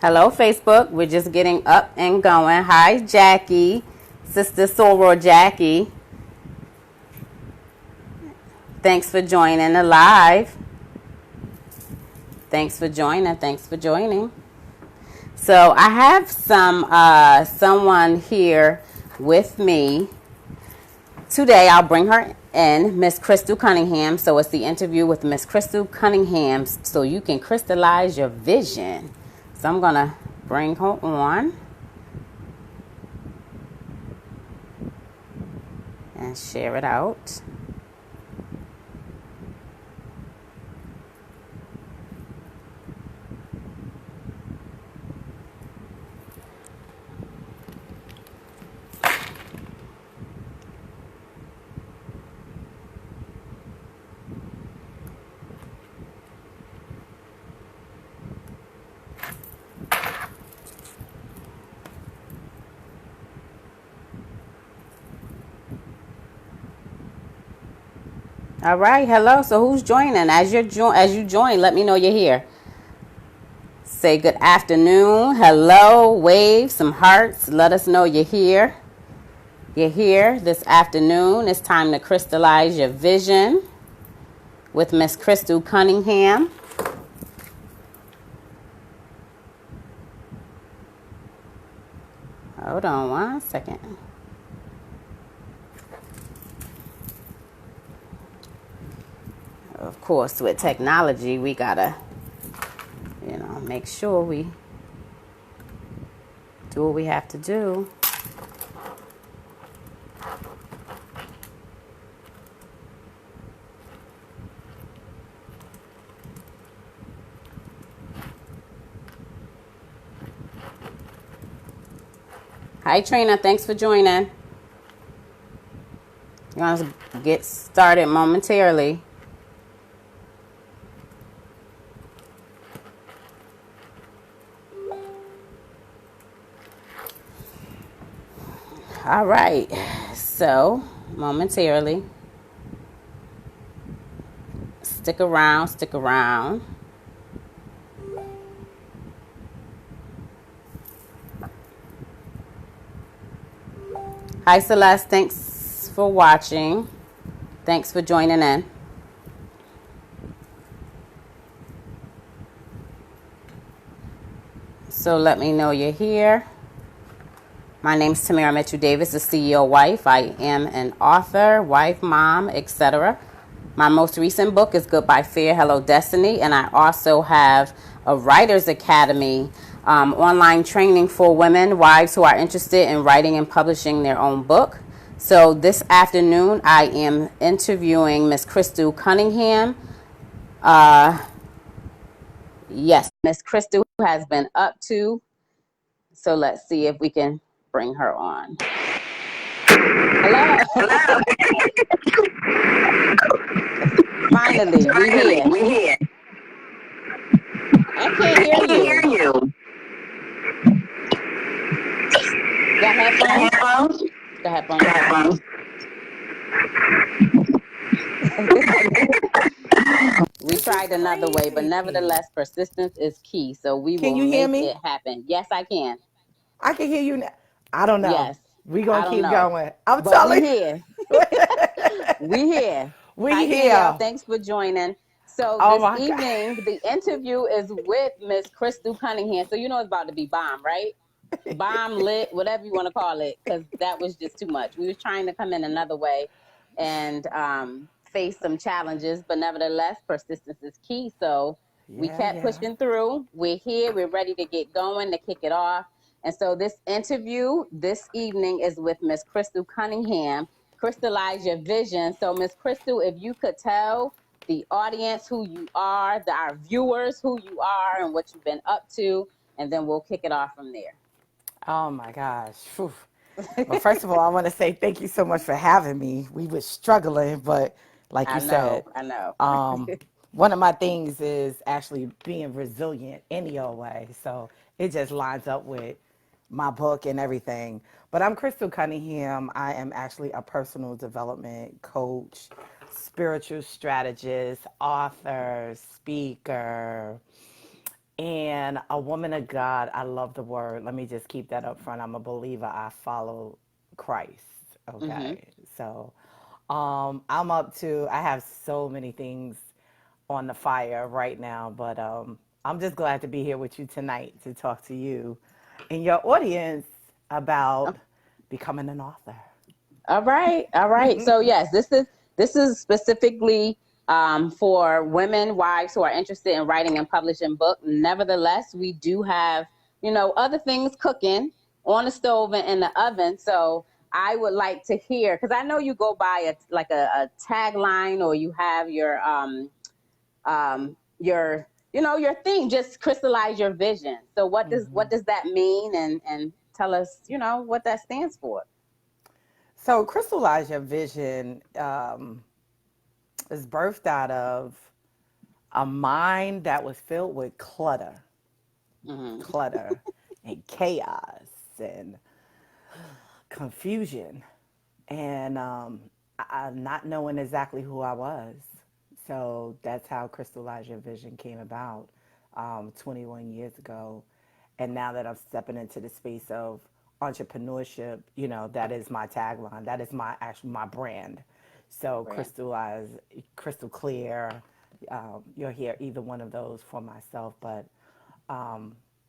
Hello, Facebook. We're just getting up and going. Hi, Jackie. Sister Soror Jackie. Thanks for joining the live. Thanks for joining. Thanks for joining. So I have someone here with me today. I'll bring her in, Miss Crystal Cunningham. So it's the interview with Miss Crystal Cunningham, so you can crystallize your vision. So I'm gonna bring her on and share it out. All right, hello. So who's joining? As you join, let me know you're here. Say good afternoon, hello, wave some hearts. Let us know you're here. You're here this afternoon. It's time to crystallize your vision with Miss Crystal Cunningham. Hold on one second. Of course, with technology, we gotta, make sure we do what we have to do. Hi, Trina. Thanks for joining. We're gonna get started momentarily. All right, so momentarily, stick around, stick around. Hi, Celeste, thanks for watching. Thanks for joining in. So let me know you're here. My name's Tamara Mitchell Davis, the CEO wife. I am an author, wife, mom, etc. My most recent book is Goodbye Fear, Hello Destiny, and I also have a Writers Academy online training for women, wives who are interested in writing and publishing their own book. So this afternoon, I am interviewing Miss Crystal Cunningham. Yes, Miss Crystal has been up to. So let's see if we can bring her on. Hello. Finally, we here. I can't hear you. Got headphones? Got headphones. We tried another way, but nevertheless, persistence is key. So we will make it happen. Yes, I can. I can hear you now. I don't know. Yes. We're going to keep going. I'm telling you. We here. We here. We here. Y'all. Thanks for joining. So this evening, the interview is with Miss Crystal Cunningham. So you know it's about to be bomb, right? Bomb lit, whatever you want to call it, because that was just too much. We was trying to come in another way and face some challenges, but nevertheless, persistence is key. So we kept pushing through. We're here. We're ready to get going, to kick it off. And so this interview this evening is with Miss Crystal Cunningham. Crystallize your vision. So Miss Crystal, if you could tell the audience who you are, our viewers who you are and what you've been up to, and then we'll kick it off from there. Oh my gosh. Whew. Well, first of all, I want to say thank you so much for having me. We were struggling, but like you said, I know. One of my things is actually being resilient any old way. So it just lines up with my book and everything. But I'm Crystal Cunningham. I am actually a personal development coach, spiritual strategist, author, speaker, And a woman of God, I love the word. Let me just keep that up front. I'm a believer. I follow Christ. Mm-hmm. Okay. So I'm up to, I have so many things on the fire right now, but I'm just glad to be here with you tonight to talk to you and your audience about becoming an author. All right, all right. So yes, this is specifically for women, wives who are interested in writing and publishing book. Nevertheless, we do have other things cooking on the stove and in the oven. So I would like to hear, because I know you go by a tagline, or you have your thing. Just crystallize your vision. So what does that mean, and tell us what that stands for. So, Crystallize Your Vision is birthed out of a mind that was filled with Hmm. clutter and chaos and confusion, and not knowing exactly who I was. So that's how Crystallize Your Vision came about 21 years ago. And now that I'm stepping into the space of entrepreneurship, that is my tagline. That is my brand. So Brand. crystal clear. You'll hear either one of those for myself, but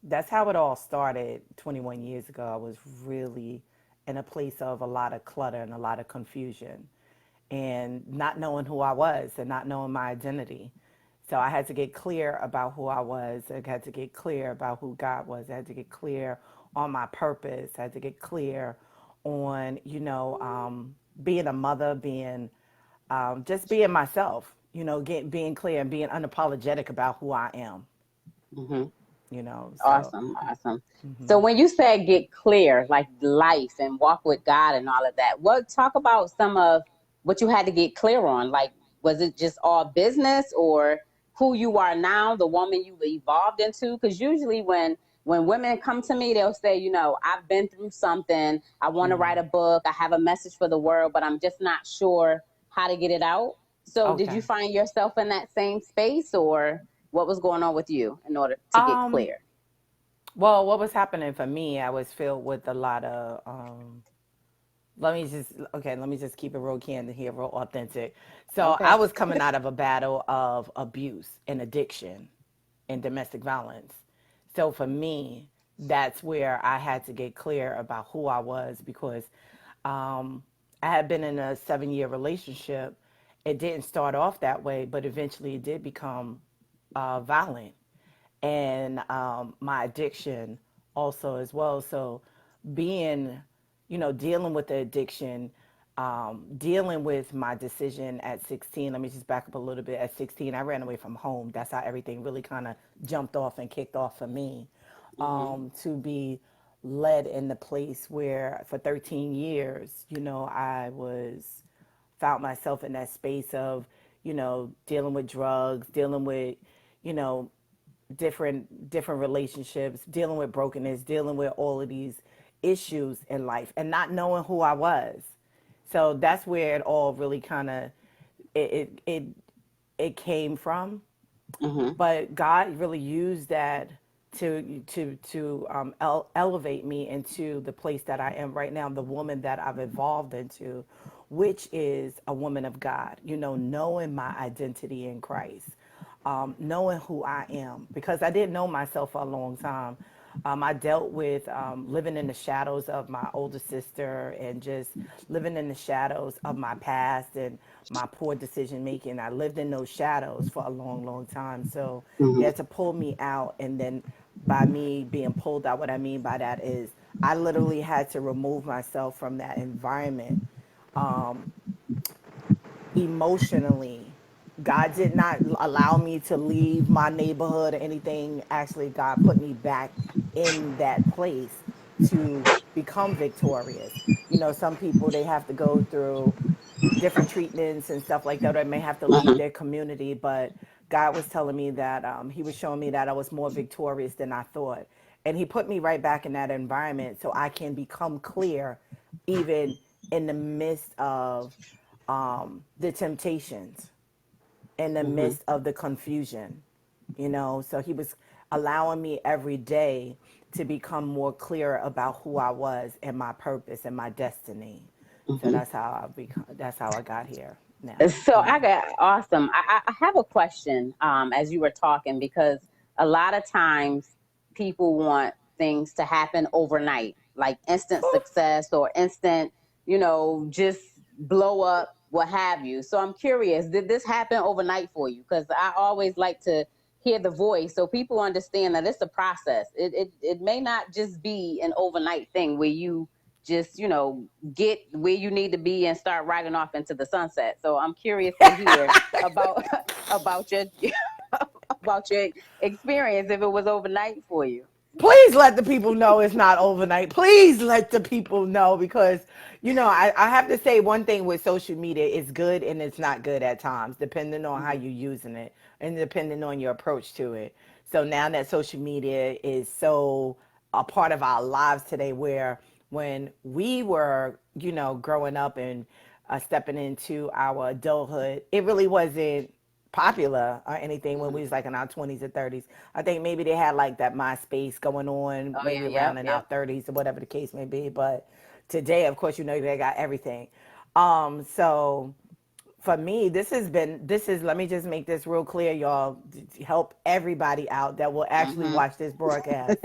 that's how it all started 21 years ago. I was really in a place of a lot of clutter and a lot of confusion and not knowing who I was and not knowing my identity. So I had to get clear about who I was. I had to get clear about who God was. I had to get clear on my purpose. I had to get clear on, being a mother, being just being myself, being clear and being unapologetic about who I am, Hmm. so. Awesome, awesome. So when you said get clear, like life and walk with God and all of that, what talk about some of what you had to get clear on? Like, was it just all business, or who you are now, the woman you've evolved into? Because usually when women come to me, they'll say, I've been through something. I want to write a book. I have a message for the world, but I'm just not sure how to get it out. So did you Okay. find yourself in that same space, or what was going on with you in order to get Um, clear? well, what was happening for me, I was filled with a lot of let me just keep it real candid here, real authentic. So I Okay. was coming out of a battle of abuse and addiction and domestic violence. So for me, that's where I had to get clear about who I was, because um, I had been in a 7 year relationship. It didn't start off that way, but eventually it did become violent, and my addiction also as well. So being, dealing with the addiction, dealing with my decision at 16. Let me just back up a little bit. At 16, I ran away from home. That's how everything really kind of jumped off and kicked off for me. Mhm. To be led in the place where for 13 years, I was found myself in that space of, dealing with drugs, dealing with, you know, different relationships, dealing with brokenness, dealing with all of these issues in life and not knowing who I was. So that's where it all really kind of it, it it it came from. Mhm. But God really used that to elevate me into the place that I am right now, the woman that I've evolved into, which is a woman of God. Knowing my identity in Christ, knowing who I am, because I didn't know myself for a long time. I dealt with living in the shadows of my older sister and just living in the shadows of my past and my poor decision making. I lived in those shadows for a long, long time. So he Mhm. had to pull me out. And then by me being pulled out, what I mean by that is I literally had to remove myself from that environment emotionally. God did not allow me to leave my neighborhood or anything. Actually, God put me back in that place to become victorious. Some people, they have to go through different treatments and stuff like that, or they may have to leave Mhm. their community. But God was telling me that He was showing me that I was more victorious than I thought. And He put me right back in that environment so I can become clear, even in the midst of the temptations, in the Mhm. midst of the confusion. So he was allowing me every day to become more clear about who I was and my purpose and my destiny. So Hmm. that's how that's how I got here now. So I got awesome. I have a question as you were talking, because a lot of times people want things to happen overnight, like instant success or instant, just blow up, what have you. So I'm curious, did this happen overnight for you? Because I always like to hear the voice so people understand that it's a process. It may not just be an overnight thing where you just get where you need to be and start riding off into the sunset. So I'm curious to hear about about your about your experience, if it was overnight for you. Please let the people know it's not overnight. Please let the people know because, I have to say one thing with social media. It's good and it's not good at times, depending on how Hmm. you're using it and depending on your approach to it. So now that social media is so a part of our lives today, where when we were, growing up and stepping into our adulthood, it really wasn't popular or anything when we was like in our 20s or 30s. I think maybe they had like that MySpace going on Oh maybe yeah, yep, around in our yep. 30s or whatever the case may be. But today, of course, they got everything. So for me, let me just make this real clear, y'all, to help everybody out that will actually Mhm. watch this broadcast.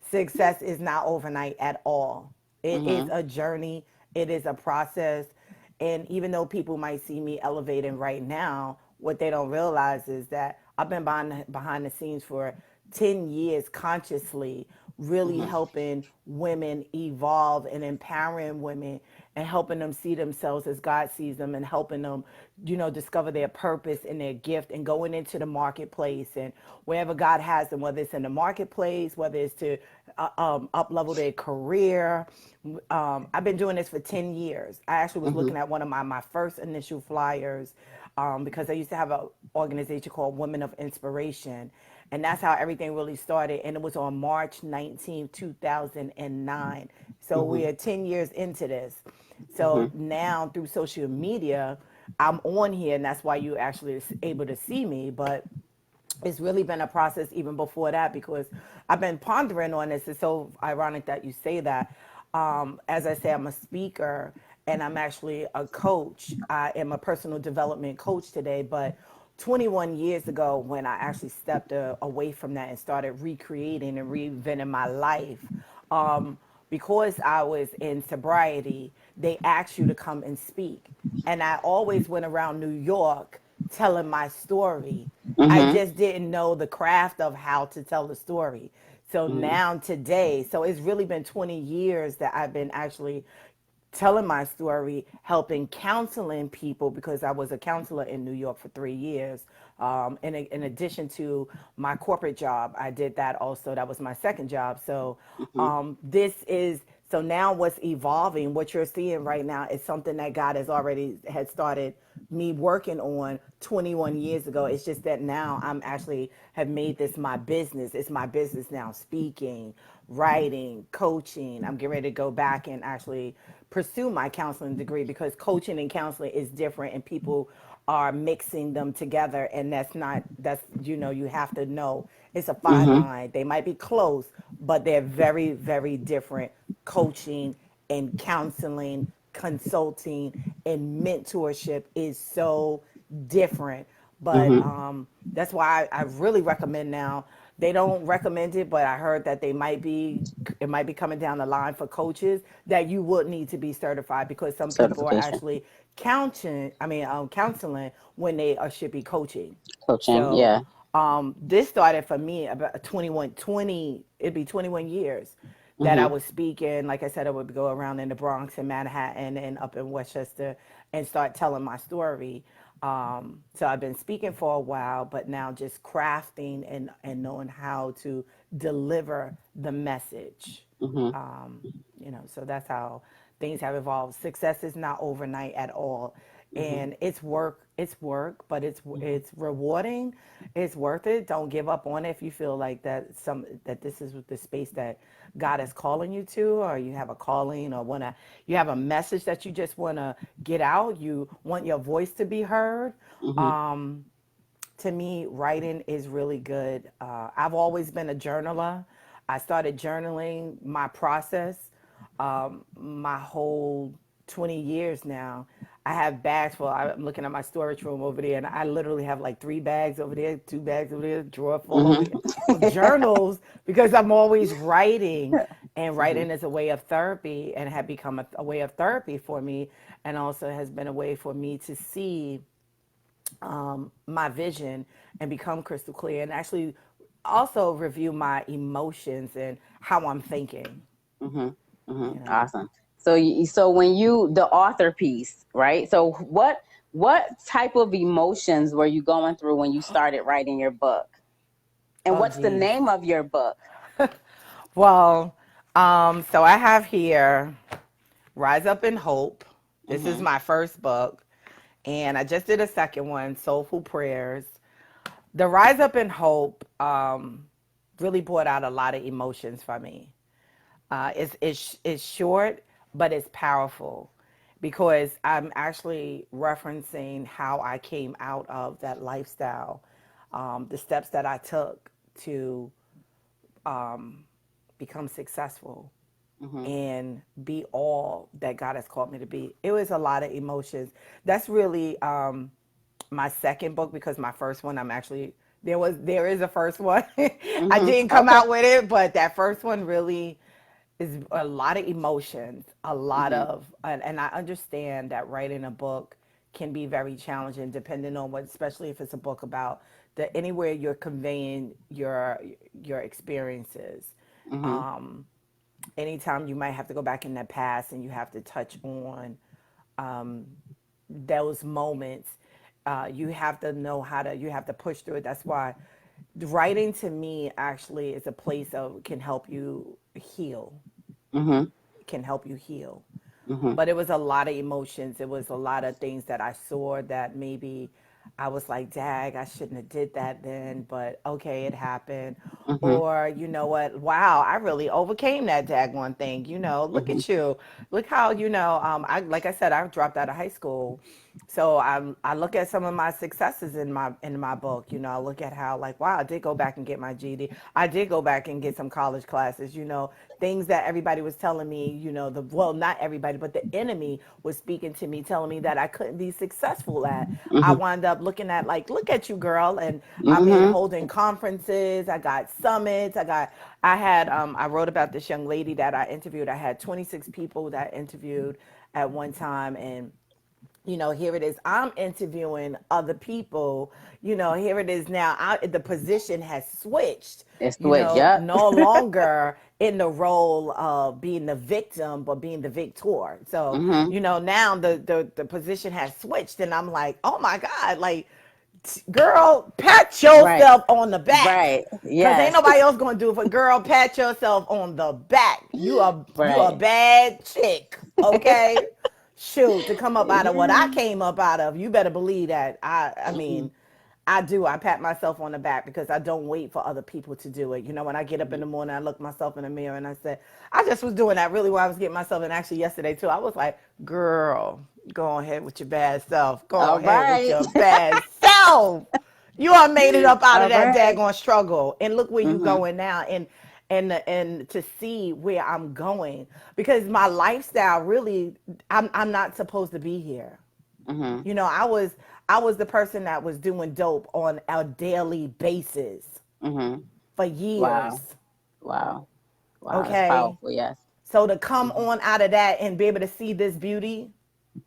Success is not overnight at all. It is Mhm. a journey, it is a process. And even though people might see me elevating right now, what they don't realize is that I've been behind the scenes for 10 years consciously, really Mhm. helping women evolve and empowering women and helping them see themselves as God sees them and helping them, discover their purpose and their gift and going into the marketplace and wherever God has them, whether it's in the marketplace, whether it's to up level their career. I've been doing this for 10 years. I actually was Mhm. looking at one of my first initial flyers because I used to have an organization called Women of Inspiration. And that's how everything really started. And it was on March 19th, 2009. So we Mhm. are 10 years into this. So Mhm. now through social media, I'm on here, and that's why you actually able to see me. But it's really been a process even before that because I've been pondering on this. It's so ironic that you say that. As I say, I'm a speaker and I'm actually a coach. I am a personal development coach today, but 21 years ago, when I actually stepped away from that and started recreating and reinventing my life, um, because I was in sobriety, they asked you to come and speak. And I always went around New York telling my story. I Mhm. just didn't know the craft of how to tell the story. So Mhm. now today, so it's really been 20 years that I've been actually telling my story, helping counseling people because I was a counselor in New York for 3 years. In addition to my corporate job, I did that also. That was my second job. So Mhm. this is so now what's evolving, what you're seeing right now is something that God has already had started me working on 21 years ago. It's just that now I'm actually have made this my business. It's my business now, speaking, writing, coaching. I'm getting ready to go back and actually pursue my counseling degree because coaching and counseling is different and people are mixing them together and that's you have to know it's a fine Mhm. line. They might be close, but they're very, very different. Coaching and counseling, consulting, and mentorship is so different. But Mhm. that's why I really recommend now. They don't recommend it, but I heard that it might be coming down the line for coaches that you would need to be certified because some people are Certification. actually counseling when they should be coaching. Coaching. So Yeah. this started for me about 20, it'd be 21 years that I Mhm. was speaking. Like I said, I would go around in the Bronx and Manhattan and up in Westchester and start telling my story. So I've been speaking for a while, but now just crafting and knowing how to deliver the message. Mhm. Um, so that's how things have evolved. Success is not overnight at all, Mhm. and it's work. It's work, but Mhm. it's rewarding. It's worth it. Don't give up on it if you feel like that this is the space that God is calling you to, or you have a calling, or you have a message that you just wanna get out. You want your voice to be heard. Mhm. Um, to me, writing is really good. I've always been a journaler. I started journaling my process my whole 20 years now. I have bags full. I'm looking at my storage room over there, and I literally have like 3 bags over there, 2 bags over there, drawer full over here of journals because I'm always writing. And Mm-hmm. writing is a way of therapy and had become a way of therapy for me, and also has been a way for me to see my vision and become crystal clear and actually also review my emotions and how I'm thinking, Mm-hmm. Mm-hmm. you know. Awesome. So, so when you the author piece, right? So, what type of emotions were you going through when you started writing your book? And Oh, what's the geez. name of your book? Well, so I have here Rise Up in Hope. This is Mm-hmm. my first book. And I just did a second one, Soulful Prayers. The Rise Up in Hope really brought out a lot of emotions for me. It's short, but it's powerful because I'm actually referencing how I came out of that lifestyle, the steps that I took to become successful Mm-hmm. and be all that God has called me to be. It was a lot of emotions. That's really my second book because my first one I'm actually there is a first one. I Mm-hmm. didn't come Okay. out with it, but that first one really is a lot of emotions, a lot Mm-hmm. of and I understand that writing a book can be very challenging depending on what, especially if it's a book about the anywhere you're conveying your experiences. Mm-hmm. Anytime you might have to go back in the past and you have to touch on those moments, you have to know how to, you have to push through it. That's why writing to me actually is a place of can help you heal, Mm-hmm. can help you heal. Mm-hmm. But it was a lot of emotions. It was a lot of things that I saw that maybe I was like, dag, I shouldn't have did that then, but okay, it happened. Mm-hmm. Or you know what? Wow, I really overcame that daggone thing. Look Mm-hmm. at you. Look how I like I said, I dropped out of high school, so I look at some of my successes in my book. I look at how like wow, I did go back and get my GED. I did go back and get some college classes. Things that everybody was telling me. Not everybody, but the enemy was speaking to me, telling me that I couldn't be successful at. I Mm-hmm. wound up looking at like, look at you, girl, and I mean, Mm-hmm. holding conferences. I got summits. I wrote about this young lady that I interviewed. I had 26 people that I interviewed at one time, and here it is. I'm interviewing other people. Here it is now. The position has switched. It's switch. Yep. No longer in the role of being the victim, but being the victor. So, Mm-hmm. now the position has switched, and I'm like, oh my God, like, girl, pat Right. yourself on the back. Right. Cause ain't Yes. nobody else gonna do it for girl. Pat yourself on the back. You a Right. bad chick, okay? Shoot, to come up out of what I came up out of, you better believe that. I Mm-hmm. mean, I do. I pat myself on the back because I don't wait for other people to do it. When I get up in Mm-hmm. the morning, I look myself in the mirror and I said, I just was doing that really while I was getting myself. And actually, yesterday too, I was like, girl, go ahead with your bad self. Go All ahead with right. your bad self. You all made it up out of All that right. daggone struggle, and look where you Mm-hmm. going now, and to see where I'm going because my lifestyle really, I'm not supposed to be here. Mm-hmm. I was the person that was doing dope on a daily basis Mm-hmm. for Wow. years. Wow. Wow. That's Okay, powerful. Yes. so to come Mm-hmm. on out of that and be able to see this beauty,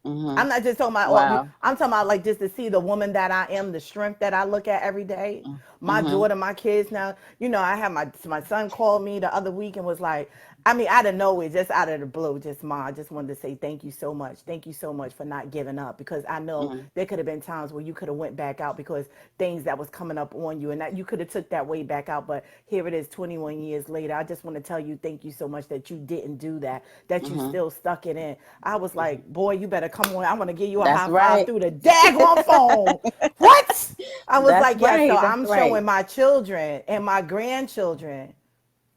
Mm-hmm. I'm not just talking about, well, Wow. I'm talking about like just to see the woman that I am, the strength that I look at every day. My Mm-hmm. daughter, my kids now, I had my son called me the other week and was like, I mean, out of nowhere, just out of the blue, just ma, I just wanted to say thank you so much. Thank you so much for not giving up because I know Mm-hmm. there could have been times where you could have went back out because things that was coming up on you and that you could have took that way back out. But here it is 21 years later. I just want to tell you thank you so much that you didn't do that, that you Mm-hmm. still stuck it in. I was Mm-hmm. like, boy, you better come on. I want to give you a That's high five right. through the daggone phone. What? I was That's like, yeah, so right. That's I'm right. showing my children and my grandchildren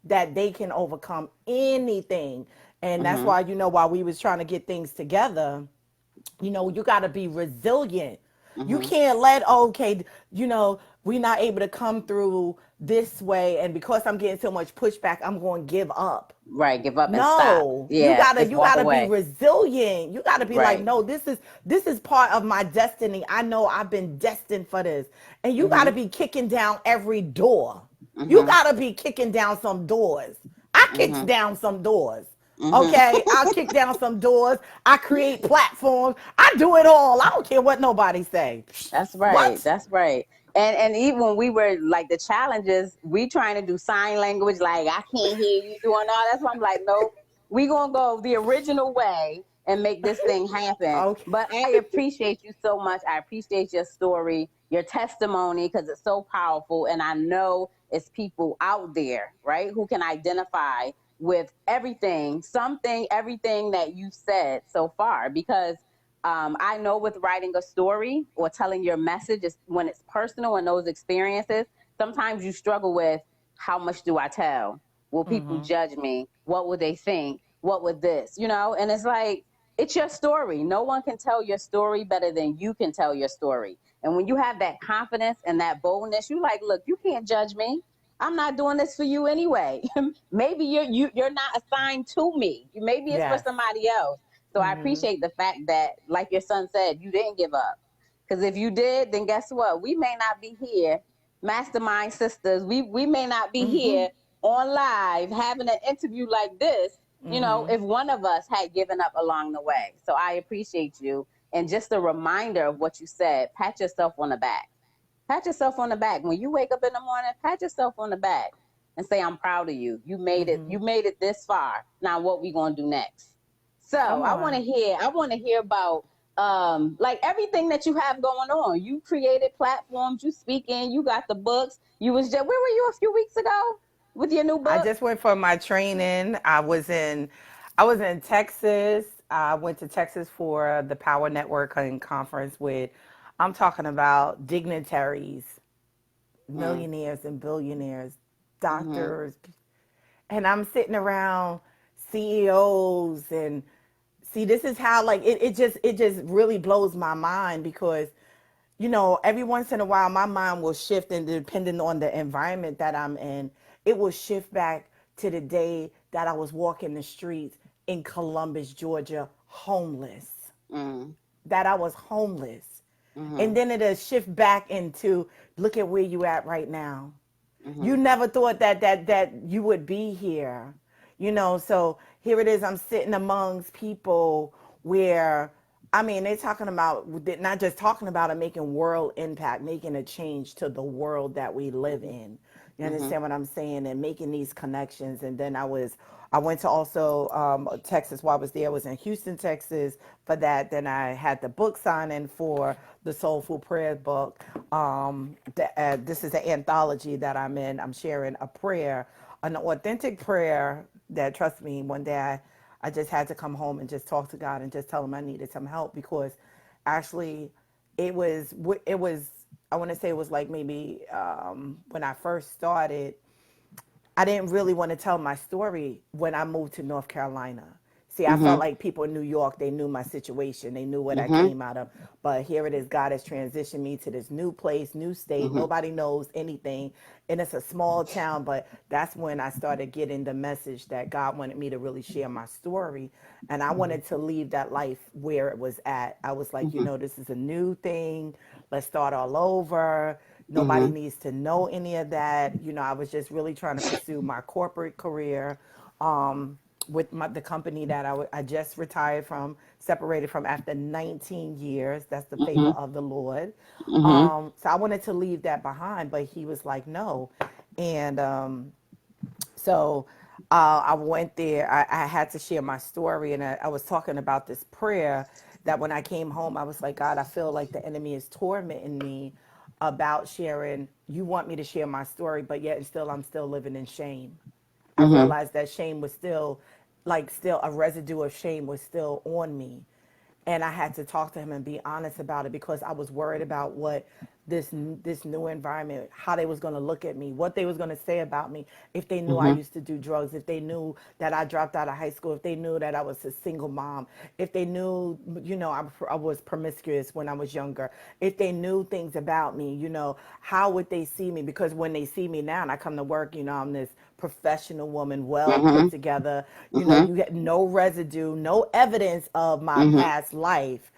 that they can overcome anything. And that's Mm-hmm. why, while we was trying to get things together, you got to be resilient. You Mm-hmm. can't let, oh, okay, we're not able to come through this way, and because I'm getting so much pushback, I'm going to give up. Right. Give up and stop. No, you Yeah. gotta Just you walk gotta be away. resilient. You gotta be like, Right. no, this is part of my destiny. I know I've been destined for this. And you Mm-hmm. gotta be kicking down every door. You Mm-hmm. gotta be kicking down some doors. I kicks Mm-hmm. down some doors. Mm-hmm. Okay, I'll kick down some doors. I create platforms. I do it all. I don't care what nobody say. That's right. What? That's right. And even when we were like the challenges, we trying to do sign language, like I can't hear you doing all that. So I'm like, nope, we gonna go the original way and make this thing happen. Okay. But I appreciate you so much. I appreciate your story, your testimony, because it's so powerful. And I know it's people out there, right, who can identify with everything, something, everything that you said so far. Because I know with writing a story or telling your message, is when it's personal and those experiences, sometimes you struggle with how much do I tell? Will people judge me? What would they think? What would this? And it's like, it's your story. No one can tell your story better than you can tell your story. And when you have that confidence and that boldness, you like, look, you can't judge me. I'm not doing this for you anyway. Maybe you're not assigned to me. Maybe it's for Yes. somebody else. So I appreciate the fact that, like your son said, you didn't give up. Because if you did, then guess what? We may not be here, mastermind sisters. We may not be here on live having an interview like this, if one of us had given up along the way. So I appreciate you. And just a reminder of what you said, pat yourself on the back. Pat yourself on the back. When you wake up in the morning, pat yourself on the back and say, I'm proud of you. You made it. You made it this far. Now what we gonna do next? So Come on. I want to hear about like everything that you have going on. You created platforms, you speak in, you got the books. You was just where were you a few weeks ago with your new I book? just went for my training. I was in Texas. I went to Texas for the Power Networking conference with, I'm talking about dignitaries, Mm, millionaires and billionaires, mm-hmm, doctors, and I'm sitting around CEOs. And see, this is how, like, it just really blows my mind because every once in a while my mind will shift, and depending on the environment that I'm in, it will shift back to the day that I was walking the streets in Columbus, Georgia, homeless. mm, That I was homeless. And mm-hmm, then it'll shift back into, look at where you at right now. mm-hmm, You never thought that you would be here. So here it is, I'm sitting amongst people where, I mean, they're talking about, not just talking about it, making world impact, making a change to the world that we live in. You mm-hmm, understand what I'm saying? And making these connections. And then I went to also Texas while I was there. I was in Houston, Texas for that. Then I had the book signing for the Soulful Prayer book. This is an anthology that I'm in. I'm sharing a prayer, an authentic prayer that, trust me, one day I just had to come home and just talk to God and just tell him I needed some help, because actually it was I want to say it was like maybe when I first started, I didn't really want to tell my story when I moved to North Carolina. See, I felt mm-hmm, like people in New York, they knew my situation. They knew what I mm-hmm, came out of. But here it is, God has transitioned me to this new place, new state. mm-hmm, Nobody knows anything. And it's a small town, but that's when I started getting the message that God wanted me to really share my story. And I wanted to leave that life where it was at. I was like, mm-hmm, this is a new thing. Let's start all over. Nobody mm-hmm, needs to know any of that. I was just really trying to pursue my corporate career with the company that I just retired from, separated from after 19 years. That's the favor mm-hmm, of the Lord. mm-hmm, So I wanted to leave that behind, but he was like, no. And so I went there. I had to share my story, and I was talking about this prayer that when I came home, I was like, God, I feel like the enemy is tormenting me about sharing. You want me to share my story, but yet and still I'm still living in shame. I mm-hmm, realized that shame was still, like, still a residue of shame was still on me. And I had to talk to him and be honest about it, because I was worried about what this new environment, how they was going to look at me, what they was going to say about me, if they knew I Mhm. used to do drugs, if they knew that I dropped out of high school, if they knew that I was a single mom, if they knew, I was promiscuous when I was younger, if they knew things about me, how would they see me? Because when they see me now and I come to work, I'm this professional woman, well put Mhm. together, Mhm. you get no residue, no evidence of my Mhm. past life.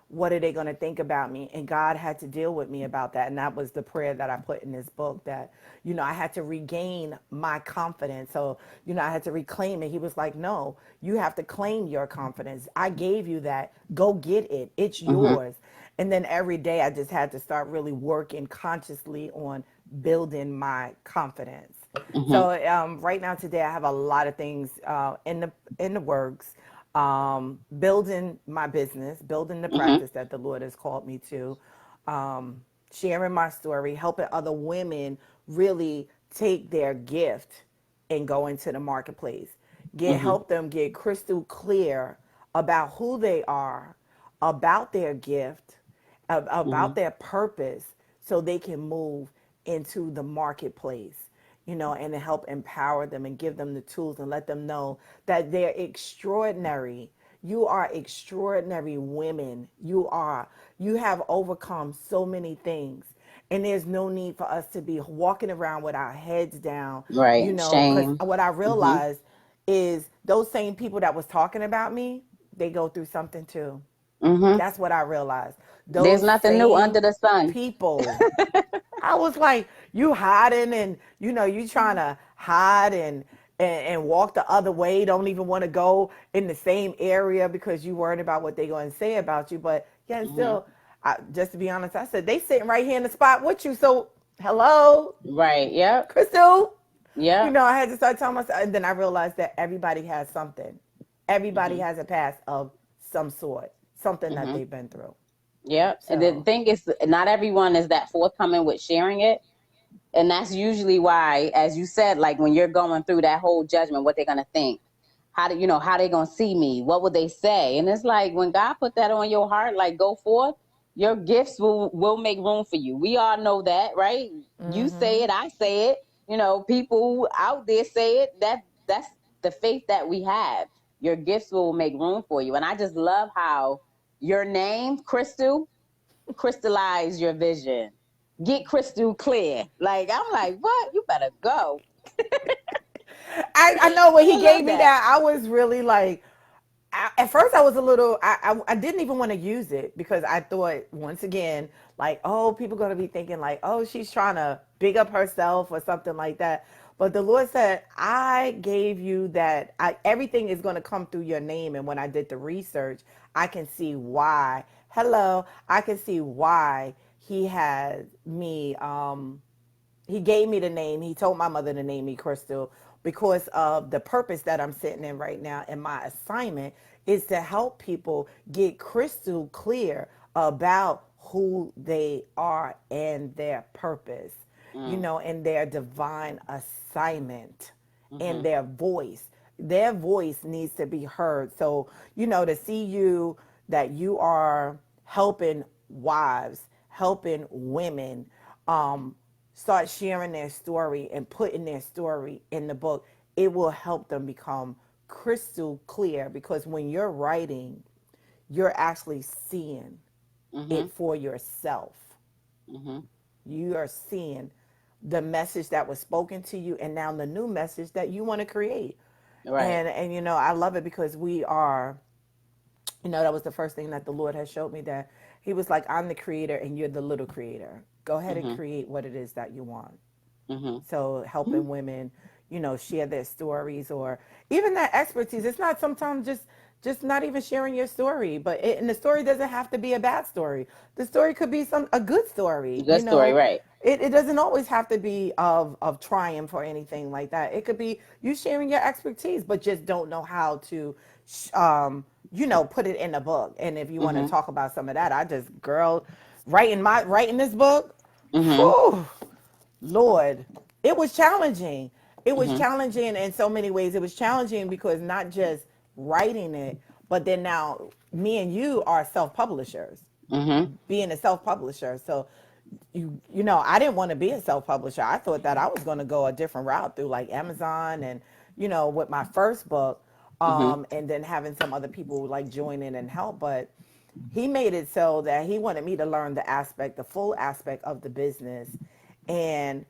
What are they going to think about me? And God had to deal with me about that. And that was the prayer that I put in this book, that, I had to regain my confidence. So, I had to reclaim it. He was like, no, you have to claim your confidence. I gave you that. Go get it. It's Mhm. yours. And then every day I just had to start really working consciously on building my confidence. Mhm. So right now today I have a lot of things in the works. Building my business, building the Mhm. practice that the Lord has called me to, sharing my story, helping other women really take their gift and go into the marketplace. Mhm. Help them get crystal clear about who they are, about their gift, about Mhm. their purpose, so they can move into the marketplace, and to help empower them and give them the tools and let them know that they're extraordinary. You are extraordinary women. You have overcome so many things. And there's no need for us to be walking around with our heads down, Right. because Shame. what I Mhm. realized is those same people that was talking about me, they go through something too. Mhm. That's what I realized. There's Those nothing new same under the sun. people. I was like, you hiding, and you trying to hide and walk the other way. Don't even want to go in the same area because you worried about what they going to say about you. But yeah, and Mhm. still, just to be honest, I said they sitting right here in the spot with you. So hello, Right. Yep. Crystal. Yep. I had to start telling myself, and then I realized that everybody has something. Everybody Mhm. has a past of some sort, something that Mhm. they've been through. Yep. And the So, thing is, not everyone is that forthcoming with sharing it. And that's usually why, as you said, like when you're going through that whole judgment, what they're going to think, how they going to see me, what would they say? And it's like when God put that on your heart, like go forth, your gifts will make room for you. We all know that, right? You say it, I say it, people out there say it. That's the faith that we have. Your gifts will make room for you. And I just love how your name, Crystal, crystallize your vision. Get crystal clear. Like I'm like, what? You better go. I know when he I gave love me that. that, I was really like, at first I was a little, I didn't even want to use it because I thought, once again, like, oh, people going to be thinking like, oh, she's trying to big up herself or something like that. But the Lord said, I gave you that. Everything is going to come through your name. And when I did the research, I can see why. Hello, I can see why he had me. He gave me the name. He told my mother to name me Crystal because of the purpose that I'm sitting in right now. And my assignment is to help people get crystal clear about who they are and their purpose, Mm, and their divine assignment and mm-hmm, their voice. Their voice needs to be heard. So, to see you, that you are helping wives, helping women, um, start sharing their story and putting their story in the book, it will help them become crystal clear, because when you're writing, you're actually seeing mm-hmm, it for yourself. mm-hmm. You are seeing the message that was spoken to you and now the new message that you want to create. Right. And I love it because we are, that was the first thing that the Lord has showed me, that he was like, I'm the creator and you're the little creator. Go ahead and Mm-hmm, create what it is that you want. mm-hmm, So helping women, share their stories, or even that expertise. It's not sometimes just not even sharing your story, but and the story doesn't have to be a bad story. The story could be a good story. good story. Right. It doesn't always have to be of triumph or anything like that. It could be you sharing your expertise, but just don't know how to, put it in a book. And if you want to Mm-hmm, talk about some of that, I just, girl, writing this book. mm-hmm, Whew, Lord, it was challenging. It was mm-hmm, challenging in so many ways. It was challenging because not just writing it, but then now me and you are self publishers, mm-hmm, being a self publisher. So I didn't want to be a self-publisher. I thought that I was going to go a different route through like Amazon and with my first book, Mm-hmm. and then having some other people like join in and help. But he made it so that he wanted me to learn the full aspect of the business, and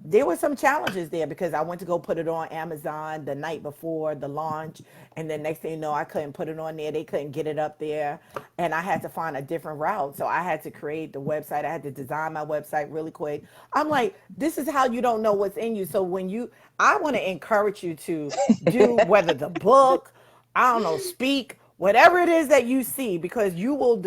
there were some challenges there because I went to go put it on Amazon the night before the launch, and then next thing you know, I couldn't put it on there. They couldn't get it up there, and I had to find a different route. So I had to create the website. I had to design my website really quick. I'm like, this is how you don't know what's in you. So I want to encourage you to do whether the book, I don't know, speak, whatever it is that you see, because you will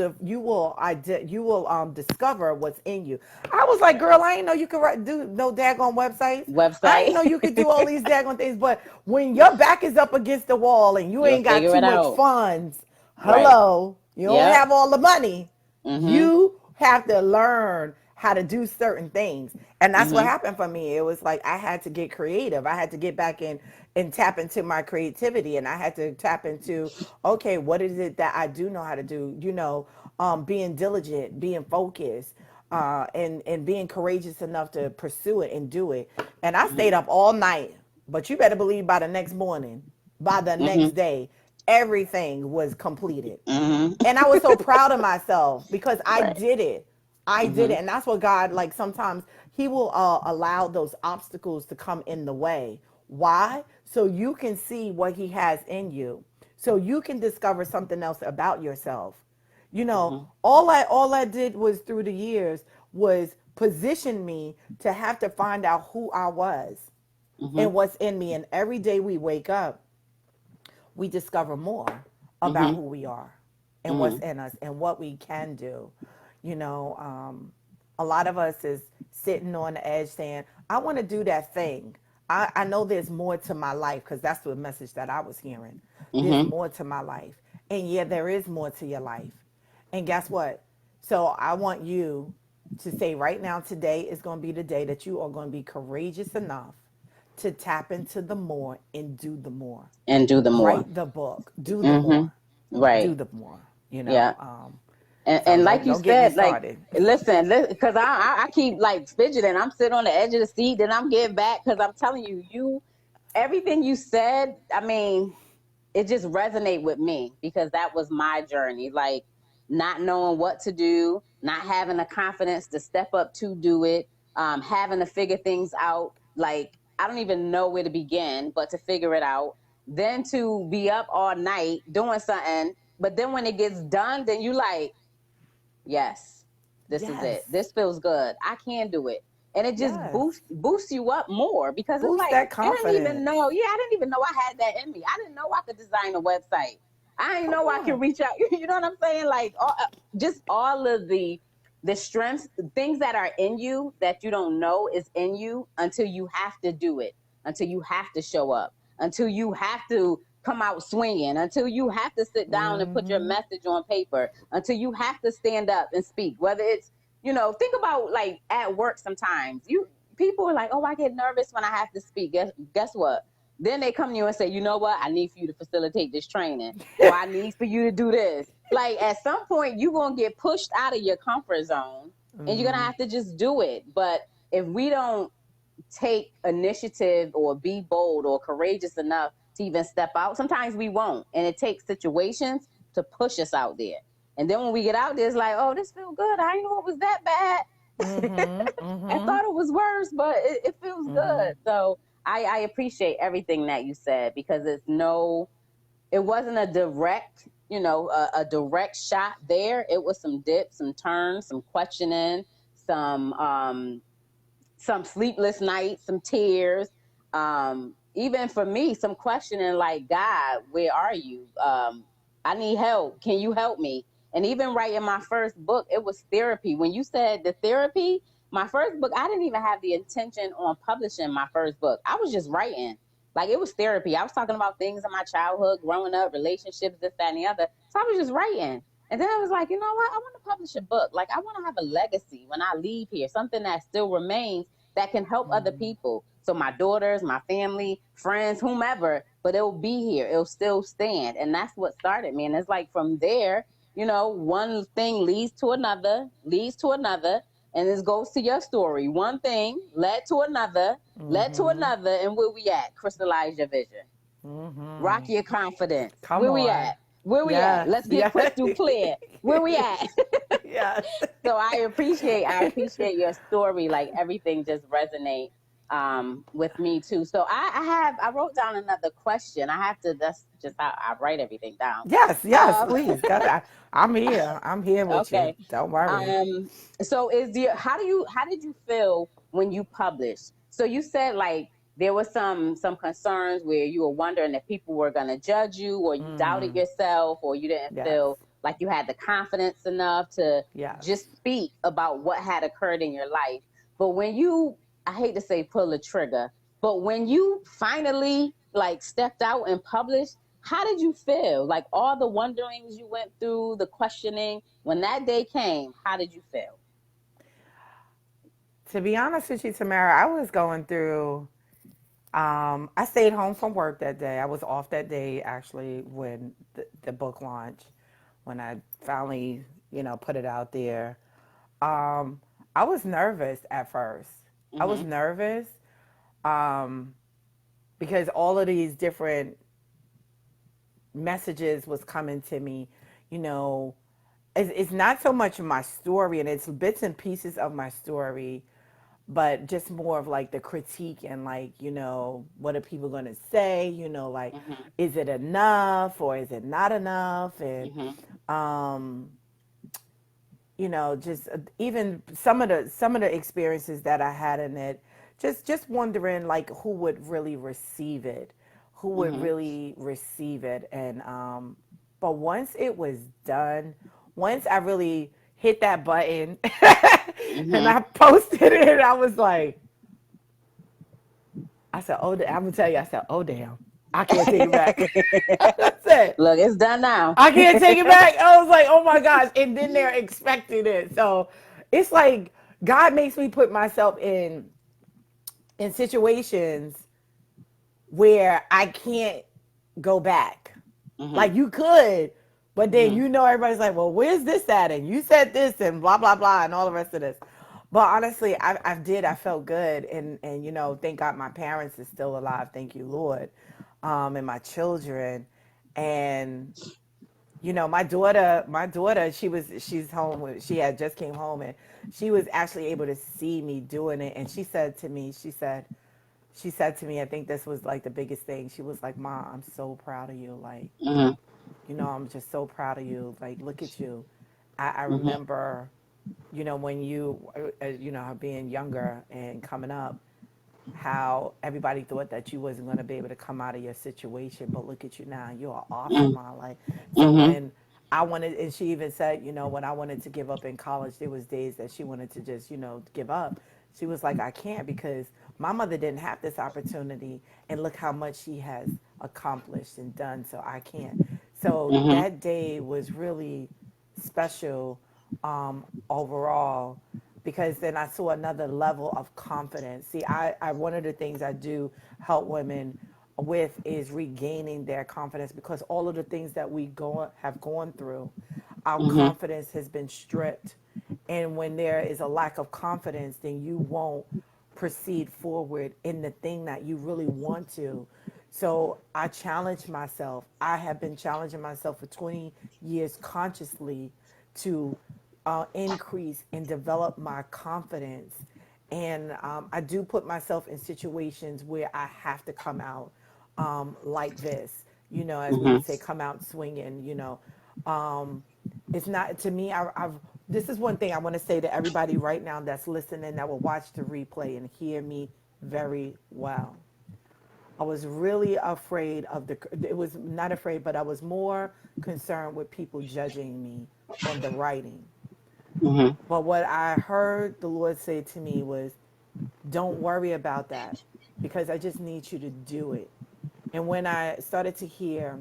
discover what's in you. I was like, girl, I ain't know you could do no daggone websites. I ain't Website. know you could do all these daggone things. But when your back is up against the wall and you You'll ain't got figure too it much out. funds, Right. hello, you don't Yep. have all the money, Mm-hmm. you have to learn how to do certain things. And that's what Mm-hmm. happened for me. It was like I had to get creative. I had to get back in and tap into my creativity, and I had to tap into, okay, what is it that I do know how to do? Being diligent, being focused, and being courageous enough to pursue it and do it. And I stayed Mm-hmm. up all night, but you better believe by the next morning, by the next Mm-hmm. day, everything was completed. Mm-hmm. And I was so proud of myself because I Right. did it. I did Mm-hmm. it. And that's what God, like, sometimes He will allow those obstacles to come in the way. Why? So you can see what He has in you. So you can discover something else about yourself. Mm-hmm. All I did was through the years was position me to have to find out who I was Mm-hmm. and what's in me. And every day we wake up, we discover more about Mm-hmm. who we are and what's Mm-hmm. in us and what we can do. You know, a lot of us is sitting on the edge saying, I want to do that thing. I know there's more to my life because that's the message that I was hearing. There's Mm-hmm. more to my life. And yeah, there is more to your life. And guess what? So I want you to say right now, today is going to be the day that you are going to be courageous enough to tap into the more and do the more. And do the more. Write the book, do the Mm-hmm. more, do Right. the more, you Yeah. know. And So like you don't get me said, like, started. listen, because I keep like fidgeting. I'm sitting on the edge of the seat, then I'm getting back because I'm telling you, everything you said. I mean, it just resonate with me because that was my journey. Like not knowing what to do, not having the confidence to step up to do it, having to figure things out. Like I don't even know where to begin, but to figure it out. Then to be up all night doing something, but then when it gets done, then you like, yes, this is Yes, it. This feels good. I can do it. And it just yes. boosts you up more because it's Boost like that you didn't even confidence. know. Yeah, I didn't even know I had that in me. I didn't know I could design a website. I didn't Come know I could on. reach out. You know what I'm saying? Like just all of the strengths, things that are in you that you don't know is in you until you have to do it, until you have to show up, until you have to come out swinging, until you have to sit down and put your Mm-hmm. message on paper, until you have to stand up and speak. Whether it's, think about like at work sometimes. People are like, oh, I get nervous when I have to speak. Guess what? Then they come to you and say, you know what? I need for you to facilitate this training, or I need for you to do this. Like at some point, you're gonna get pushed out of your comfort zone, and you're gonna Mm-hmm. have to just do it. But if we don't take initiative or be bold or courageous enough to even step out, sometimes we won't. And it takes situations to push us out there. And then when we get out there, it's like, oh, this feels good. I didn't know it was that bad. Mm-hmm. I Mm-hmm. thought it was worse, but it feels Mm-hmm. good. So I appreciate everything that you said because it wasn't a direct, a direct shot there. It was some dips, some turns, some questioning, some sleepless nights, some tears, even for me, some questioning like, God, where are you? I need help. Can you help me? And even writing my first book, it was therapy. When you said the therapy, my first book, I didn't even have the intention on publishing my first book. I was just writing. Like it was therapy. I was talking about things in my childhood, growing up, relationships, this, that, and the other. So I was just writing. And then I was like, you know what? I want to publish a book. Like I want to have a legacy when I leave here, something that still remains that can help other Mm-hmm. people. So my daughters, my family, friends, whomever, but it'll be here. It'll still stand. And that's what started me. And it's like from there, one thing leads to another, and this goes to your story. One thing led to another, and where we at? Crystallize your vision. Rock your confidence. Come Where we on. at? Where we at? Yes, Let's get yes. crystal clear. Where we at? Yes. So I appreciate your story. Like everything just resonate with me too. So I wrote down another question. I have to that's just how I write everything down. Yes, yes, Um please. I'm here. I'm here with you. okay. Don't worry. So how did you feel when you published? So you said like there was some concerns where you were wondering if people were going to judge you, or you doubted yourself, or you didn't Yes. feel like you had the confidence enough to Yes. just speak about what had occurred in your life. But when you, I hate to say pull the trigger, but when you finally like stepped out and published, how did you feel? Like all the wonderings you went through, the questioning, when that day came, how did you feel? To be honest with you, Tamara, I was going through. I stayed home from work that day. I was off that day actually when the book launch, when I finally, put it out there. Um, I was nervous at first. I was Mhm. nervous um, because all of these different messages was coming to me. You know, it's not so much my story, and it's bits and pieces of my story, but just more of like the critique and like, what are people going to say? Like, Mhm. is it enough or is it not enough? And Mhm. um, just even some of the experiences that I had in it, just wondering like who would really receive it, who would Mhm. really receive it, and but once it was done, once I really hit that button and Mhm. I posted it, I was like, I said, oh, I'm gonna tell you, I said, oh damn, I can't take it back. That's it. Look, it's done now. I can't take it back. I was like, oh my gosh. And then they're expecting it. So it's like God makes me put myself in situations where I can't go back. Mhm. Like you could, but then Mhm. everybody's like, well, where's this at? And you said this and blah blah blah and all the rest of this. But honestly, I felt good, and thank God my parents is still alive. Thank you, Lord, and my children, and my daughter, she's home she had just came home, and she was actually able to see me doing it, and she said to me, I think this was like the biggest thing. She was like, Mom, I'm so proud of you. Like, Mhm. I'm just so proud of you. Like, look at you. I Mhm. remember, when being younger and coming up, how everybody thought that you wasn't going to be able to come out of your situation, but look at you now, you're awesome, Mhm. Mom. Like, so Mhm. when I wanted, and she even said, when I wanted to give up in college, there was days that she wanted to just give up. She was like, I can't, because my mother didn't have this opportunity, and look how much she has accomplished and done, so I can't. So Mhm. that day was really special, overall, because then I saw another level of confidence. See, I one of the things I do help women with is regaining their confidence, because all of the things that we have gone through, our Mhm. confidence has been stripped. And when there is a lack of confidence, then you won't proceed forward in the thing that you really want to. So I challenge myself. I have been challenging myself for 20 years consciously to increase and develop my confidence. And I do put myself in situations where I have to come out like this, as we Mhm. would say, come out swinging, Um, it's not, to me, this is one thing I want to say to everybody right now that's listening, that will watch the replay and hear me very well. I was really afraid of it was not afraid, but I was more concerned with people judging me on the writing. Mhm. But what I heard the Lord say to me was, don't worry about that, because I just need you to do it. And when I started to hear,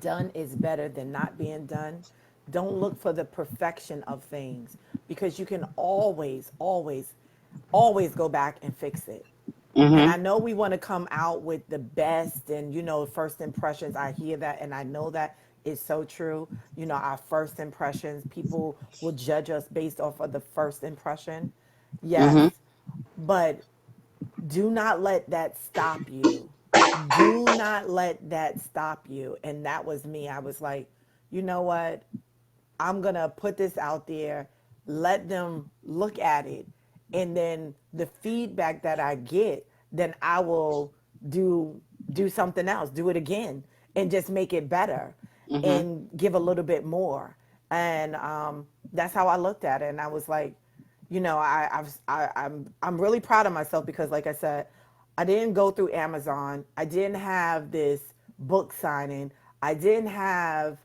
done is better than not being done, don't look for the perfection of things, because you can always, always, always go back and fix it. And Mhm. I know we want to come out with the best and, first impressions. I hear that and I know that is so true. Our first impressions, people will judge us based off of the first impression. Yes, Mhm. but do not let that stop you. Do not let that stop you. And that was me. I was like, you know what? I'm going to put this out there, let them look at it. And then the feedback that I get, then I will do do something else, do it again and just make it better Mhm. and give a little bit more. And that's how I looked at it. And I was like, I'm really proud of myself because, like I said, I didn't go through Amazon. I didn't have this book signing. I didn't have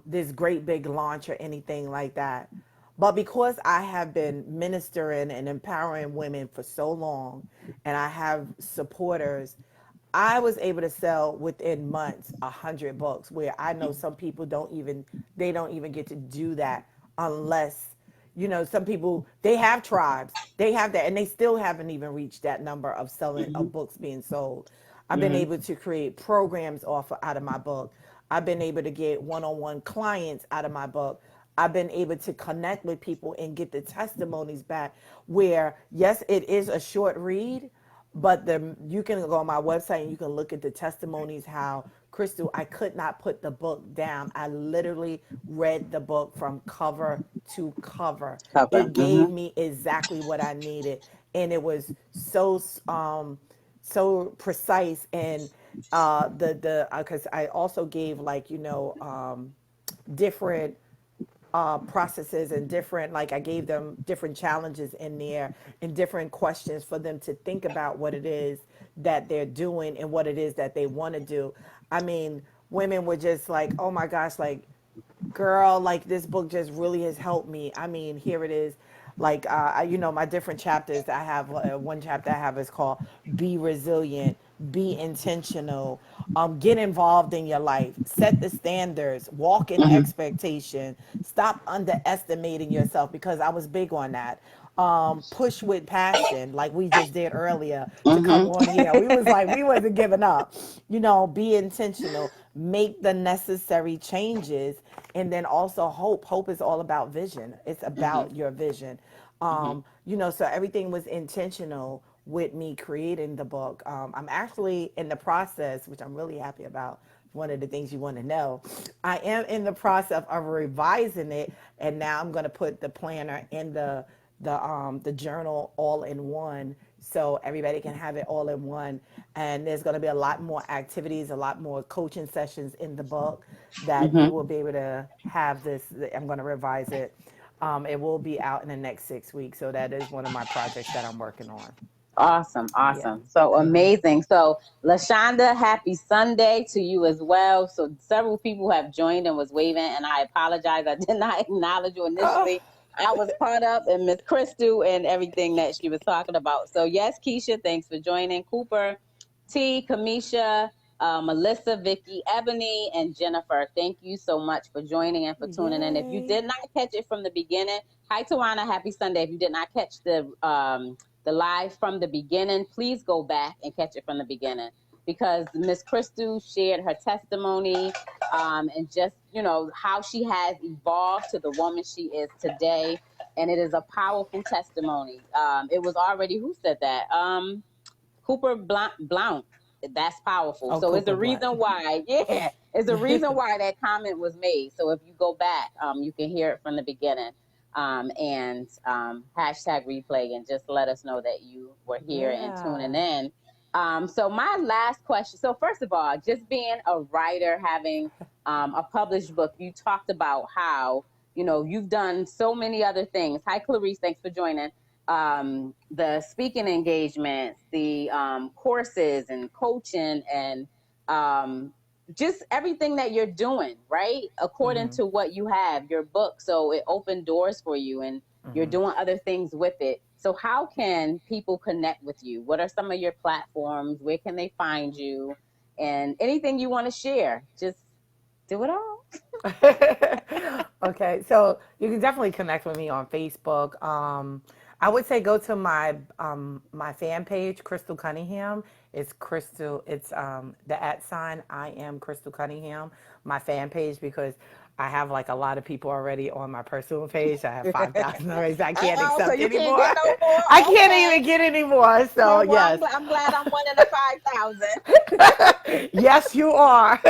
this great big launch or anything like that. But because I have been ministering and empowering women for so long, and I have supporters, I was able to sell within months 100 books. Where I know some people don't even get to do that unless some people, they have tribes, they have that, and they still haven't even reached that number of selling Mhm. of books being sold. I've been Mhm. able to create programs out of my book. I've been able to get one-on-one clients out of my book. I've been able to connect with people and get the testimonies back where, yes, it is a short read, but you can go on my website and you can look at the testimonies how, Crystal, I could not put the book down. I literally read the book from cover to cover. Cover. It gave Mhm. me exactly what I needed. And it was so precise. And the because I also gave, like, different processes and different, like, I gave them different challenges in there and different questions for them to think about what it is that they're doing and what it is that they want to do. I mean, women were just like, oh my gosh, like, girl, like, this book just really has helped me. I mean, here it is. Like, my different chapters. I have one chapter I have is called "Be Resilient," "Be Intentional," get involved in your life, set the standards, walk in Mhm. expectation, stop underestimating yourself, because I was big on that. Push with passion, like we just did earlier to come Mhm. on here. We was like, we wasn't giving up. Be intentional, make the necessary changes, and then also hope. Hope is all about vision. It's Mhm. about your vision. Mhm. So everything was intentional with me creating the book. I'm actually in the process, which I'm really happy about. One of the things you want to know, I am in the process of revising it, and now I'm going to put the planner and the journal all in one, so everybody can have it all in one. And there's going to be a lot more activities, a lot more coaching sessions in the book that you Mhm. will be able to have this. I'm going to revise it. It will be out in the next 6 weeks, so that is one of my projects that I'm working on. Awesome, Yeah. awesome. So amazing. So LaShonda, happy Sunday to you as well. So several people have joined and was waving, and I apologize. I did not acknowledge you Oh, initially. I was caught up in Miss Christu and everything that she was talking about. So yes, Keisha, thanks for joining. Cooper, T, Kamisha, Melissa, Vicky, Ebony, and Jennifer. Thank you so much for joining and for tuning in. If you yay. did not catch it from the beginning, hi Tawana, happy Sunday. If you did not catch the live from the beginning, please go back and catch it from the beginning, because Miss Christu shared her testimony, and just, how she has evolved to the woman she is today. And it is a powerful testimony. It was already, who said that? Cooper Blount. That's powerful. Oh, So it's the Cooper Black. reason why, yeah, it's the reason why that comment was made. So if you go back, you can hear it from the beginning, and hashtag replay, and just let us know that you were here and Yeah. tuning in. So my last question. So first of all, just being a writer, having a published book, you talked about how, you've done so many other things. Hi, Clarice. Thanks for joining. The speaking engagements, the courses and coaching, and just everything that you're doing, right? According to what you have, your book. So it opened doors for you, and you're doing other things with it. So how can people connect with you? What are some of your platforms? Where can they find you? And anything you want to share, just do it all. Okay, so you can definitely connect with me on Facebook. I would say go to my fan page, Crystal Cunningham. It's Crystal. It's the at sign. I am Crystal Cunningham. My fan page, because I have like a lot of people already on my personal page. I have 5,000 already. I can't Oh, so accept you can't anymore. get no more? I can't Okay. even get anymore. So Oh, well, yes, I'm glad I'm one of the 5,000. yes, you are.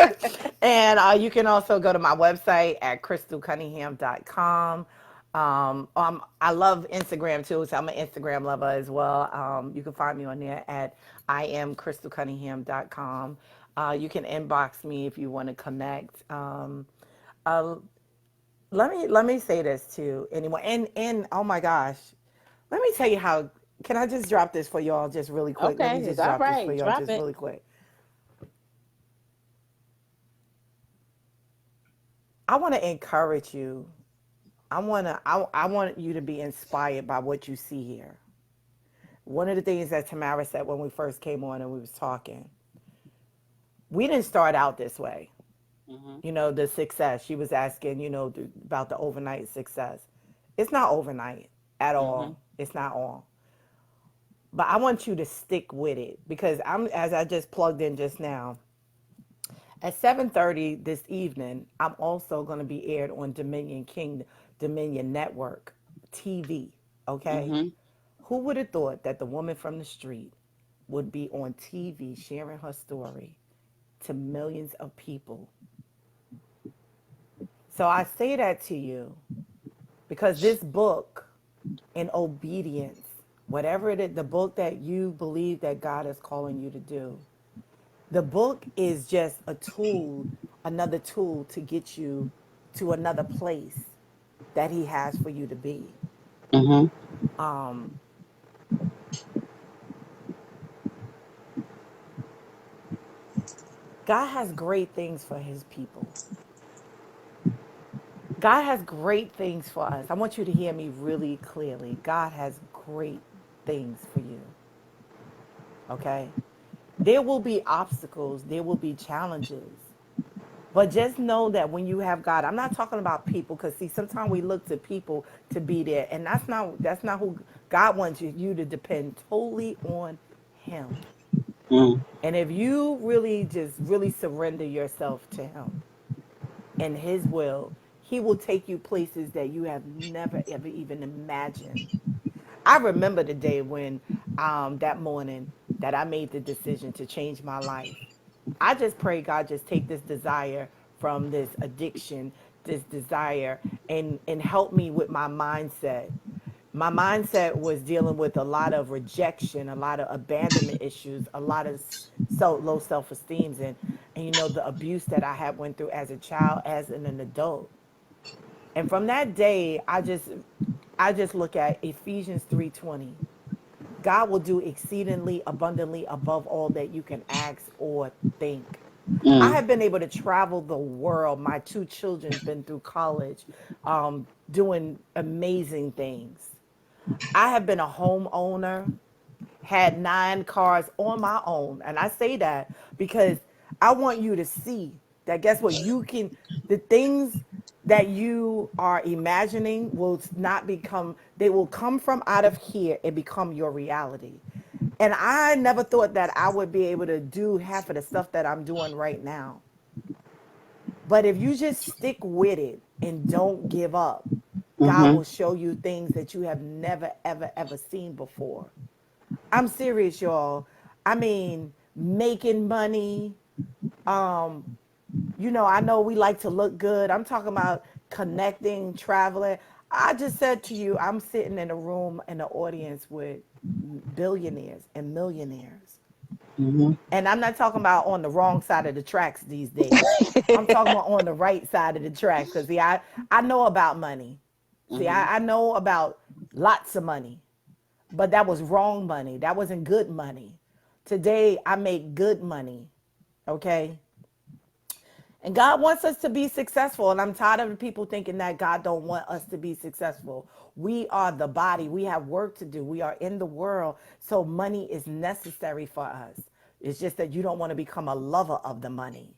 And you can also go to my website at crystalcunningham.com. I love Instagram too, so I'm an Instagram lover as well. You can find me on there at I am crystalcunningham.com. You can inbox me if you want to connect. Uh, let me say this to anyone. And oh my gosh, let me tell you how. Can I just drop this for y'all just really quick? Let me Okay. just All drop this for right. y'all Drop just it. really quick. I want to encourage you. I want you to be inspired by what you see here. One of the things that Tamara said when we first came on and we was talking, we didn't start out this way. Hmm. The success. She was asking, about the overnight success. It's not overnight at Hmm. all. It's not all. But I want you to stick with it because as I just plugged in just now, at 7:30 this evening, I'm also going to be aired on Dominion Network TV, okay? Hmm. Who would have thought that the woman from the street would be on TV sharing her story to millions of people? So I say that to you because this book, in obedience, whatever it is, the book that you believe that God is calling you to do, the book is just a tool, another tool to get you to another place that He has for you to be. Hmm. Um, God has great things for His people. God has great things for us. I want you to hear me really clearly. God has great things for you. Okay? There will be obstacles, there will be challenges. But just know that when you have God, I'm not talking about people because see, sometimes we look to people to be there, and that's not who God wants you to depend totally on Him. Mm. And if you really just really surrender yourself to Him and His will, He will take you places that you have never ever even imagined. I remember the day when that morning that I made the decision to change my life. I just pray God just take this desire from this addiction, this desire, and help me with my mindset. My mindset was dealing with a lot of rejection, a lot of abandonment issues, a lot of so low self-esteem, and the abuse that I had went through as a child, as an adult. And from that day, I just look at Ephesians 3:20. God will do exceedingly abundantly above all that you can ask or think. I Mm. have been able to travel the world. My two children's been through college, doing amazing things. I have been a homeowner, had 9 cars on my own. And I say that because I want you to see that guess what? The things that you are imagining will not become, they will come from out of here and become your reality. And I never thought that I would be able to do half of the stuff that I'm doing right now. But if you just stick with it and don't give up, God Hmm. will show you things that you have never, ever, ever seen before. I'm serious, y'all. I mean, making money. Um, I know we like to look good. I'm talking about connecting, traveling. I just said to you, I'm sitting in a room in the audience with billionaires and millionaires. Hmm. And I'm not talking about on the wrong side of the tracks these days. I'm talking about on the right side of the tracks because, see, I know about money. See, Hmm. I know about lots of money. But that was wrong money. That wasn't good money. Today, I make good money. Okay? And God wants us to be successful. And I'm tired of the people thinking that God don't want us to be successful. We are the body. We have work to do. We are in the world. So money is necessary for us. It's just that you don't want to become a lover of the money.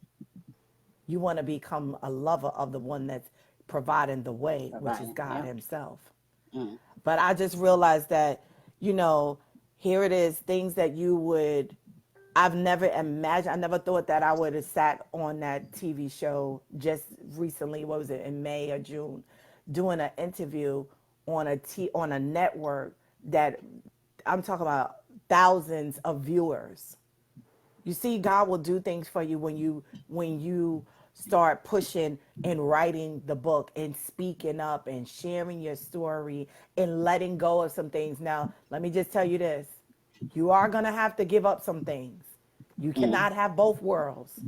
You want to become a lover of the one that's providing the way, which is Providing. God Yep. Himself. Mm. But I just realized that, you know, here it is, things that you would, I've never imagined, I never thought that I would have sat on that TV show just recently, what was it, in May or June, doing an interview on a network that I'm talking about thousands of viewers. You see, God will do things for you when you start pushing and writing the book and speaking up and sharing your story and letting go of some things. Now, let me just tell you this. You are going to have to give up some things. You Mm. cannot have both worlds.